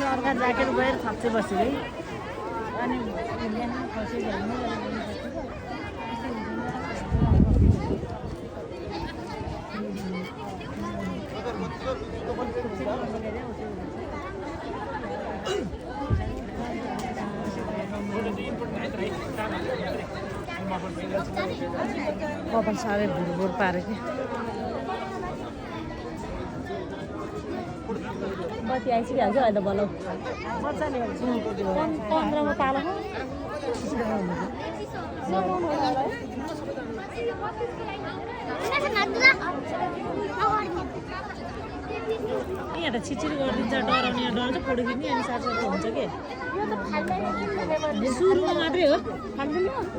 अर्का ज्याकेट गएर छाप्छै बस्यो है अनि कपाल साह्रै भुरभुर पाऱ्यो कि बत्ती आइसकिहाल्छ अहिले बल्ल मजाले 15 ताल यहाँ त छिचिरी गरिदिन्छ डराउने डर चाहिँ फोटो खिच्ने अनि साथसाथै हुन्छ कि सुरुमा मात्रै हो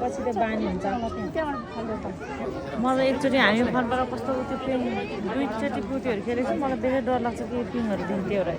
पछि त बानी हुन्छ मलाई एकचोटि हामी फनबाट कस्तो त्यो पिङ दुईचोटि पुटीहरू खेलेको छु मलाई धेरै डर लाग्छ कि पिङहरू दिन्थ्यो र